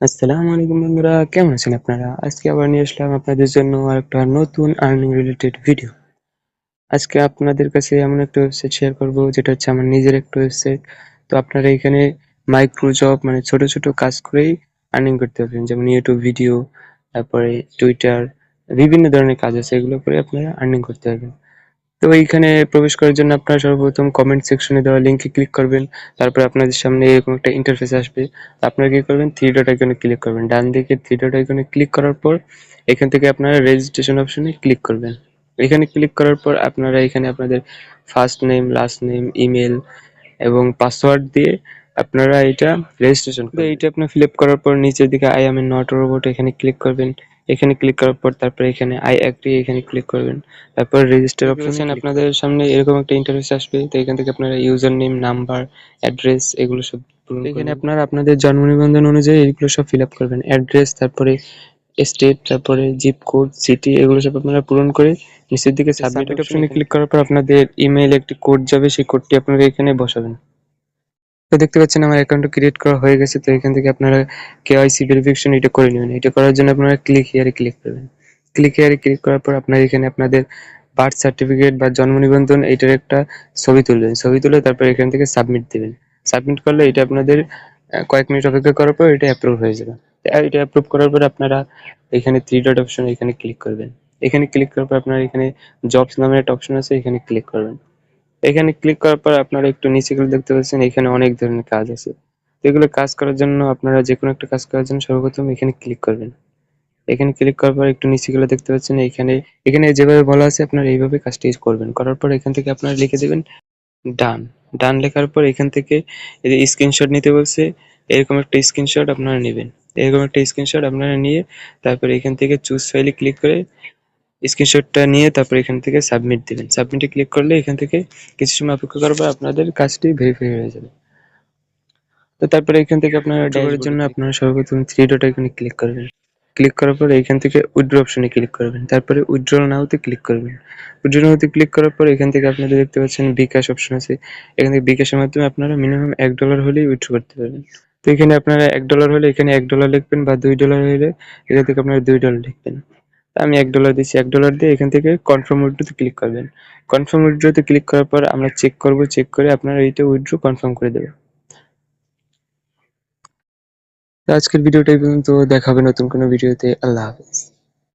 আসসালামু আলাইকুম বন্ধুরা, কেমন আছেন আপনারা? আজকে আবার নিয়ে আসলাম আপনাদের জন্য আরেকটা নতুন আর্নিং রিলেটেড ভিডিও। আজকে আপনাদের কাছে এমন একটা ওয়েবসাইট শেয়ার করব যেটা হচ্ছে আমার নিজের একটা ওয়েবসাইট। তো আপনারা এখানে মাইক্রো জব মানে ছোট ছোট কাজ করেই আর্নিং করতে পারবেন, যেমন ইউটিউব ভিডিও, তারপরে টুইটার, বিভিন্ন ধরনের কাজ আছে, এগুলো করে আপনারা আর্নিং করতে পারবেন। তো এইখানে প্রবেশ করার জন্য আপনারা সর্বপ্রথম কমেন্ট সেকশনে দেওয়া লিঙ্কে ক্লিক করবেন। তারপর আপনাদের সামনে এরকম একটা ইন্টারফেস আসবে। তো আপনারা কি করবেন, থ্রি ডট আইকনে ক্লিক করবেন। ডান দিকে থ্রি ডট আইকনে ক্লিক করার পর এখান থেকে আপনারা রেজিস্ট্রেশন অপশনে ক্লিক করবেন। এখানে ক্লিক করার পর আপনারা এখানে আপনাদের first name, last name, email এবং পাসওয়ার্ড দিয়ে আপনারা এটা রেজিস্ট্রেশন করবেন। এইটা আপনি ফিল আপ করার পর নিচের দিকে I M A not a robot এখানে ক্লিক করবেন। এখানে ক্লিক করার পর তারপরে এখানে আই এগ্রি এখানে ক্লিক করবেন। তারপর রেজিস্টার অপশন আপনাদের সামনে এরকম একটা ইন্টারফেস আসবে। তো এখান থেকে আপনারা ইউজার নেম, নাম্বার, অ্যাড্রেস এগুলো সব পূরণ করবেন। এখানে আপনারা আপনাদের জন্ম নিবন্ধন অনুযায়ী এগুলো সব ফিল আপ করবেন। অ্যাড্রেস, তারপরে স্টেট, তারপরে জিপ কোড, সিটি এগুলো সব আপনারা পূরণ করে নিচের দিকে সাবমিট অপশনে ক্লিক করার পর আপনাদের ইমেইল একটি কোড যাবে, সেই কোডটি আপনারা এখানে বসাবেন। তো দেখতে পাচ্ছেন আমার অ্যাকাউন্ট ক্রিয়েট করা হয়ে গেছে। তো এখান থেকে আপনারা কেওয়াইসি ভেরিফিকেশন এটা করে নেবেন। এটা করার জন্য আপনারা ক্লিক হিয়ারে ক্লিক করবেন। ক্লিক হিয়ারে ক্লিক করার পর আপনারা এখানে আপনাদের বার্থ সার্টিফিকেট বা জন্ম নিবন্ধন এইটার একটা ছবি তুলবেন। ছবি তুলে তারপর এখান থেকে সাবমিট দিবেন। সাবমিট করলে এটা আপনাদের কয়েক মিনিট অপেক্ষা করার পর এটা অ্যাপ্রুভ হয়ে যাবে। আর এটা অ্যাপ্রুভ করার পর আপনারা এখানে থ্রি ডট অপশন এখানে ক্লিক করবেন। এখানে ক্লিক করার পর আপনারা এখানে জবস নামের একটা অপশন আছে, এখানে ক্লিক করবেন। এখানে ক্লিক করার পর আপনারা একটু নিচে গেলে দেখতে পাচ্ছেন এখানে অনেক ধরনের কাজ আছে। তো এগুলো কাজ করার জন্য আপনারা যেকোনো একটা কাজ করার জন্য সর্বপ্রথম এখানে ক্লিক করবেন। এখানে ক্লিক করার পর একটু নিচে গেলে দেখতে পাচ্ছেন এখানে এখানে যেভাবে বলা আছে আপনারা এইভাবে কাজটি করবেন। করার পর এখান থেকে আপনারা লিখে দেবেন ডান। ডান লেখার পর এখান থেকে এই যে স্ক্রিনশট নিতে বলছে, এরকম একটা স্ক্রিনশট আপনারা নেবেন। এরকম একটা স্ক্রিনশট আপনারা নিয়ে তারপর এখান থেকে চুজ ফাইলে ক্লিক করে স্ক্রিনশটটা নিয়ে তারপর এখান থেকে সাবমিট দিবেন। সাবমিটে ক্লিক করলে এখান থেকে কিছু সময় অপেক্ষা করার পর আপনাদের কাজটি ভেরিফাই হয়ে যাবে। তো তারপরে এখান থেকে আপনারা ড্যাশবোর্ডের জন্য আপনারা সর্বপ্রথম থ্রি ডট আইকনে ক্লিক করবেন। ক্লিক করার পরে এখান থেকে উইথড্র অপশনে ক্লিক করবেন। তারপরে উইথড্র নাওতে ক্লিক করবেন। উইথড্র নাওতে ক্লিক করার পর এখান থেকে আপনারা দেখতে পাচ্ছেন বিকাশ অপশন আছে। এখান থেকে বিকাশের মাধ্যমে আপনারা মিনিমাম $1 হলেই উইথড্র করতে পারবেন। তো এখানে আপনারা $1 হলে এখানে $1 লিখবেন, বা $2 হলে এখান থেকে আপনারা $2 লিখবেন। আমি $1 দিচ্ছি। $1 দিয়ে এখান থেকে কনফার্ম উইথড্রোতে ক্লিক করবেন। কনফার্ম উইথড্রোতে ক্লিক করার পর আমরা চেক করব। চেক করে আপনারা এইটা উইথড্রো কনফার্ম করে দেবেন। তো আজকের ভিডিওটা এই পর্যন্ত। দেখা হবে নতুন কোনো ভিডিওতে। আল্লাহ হাফেজ।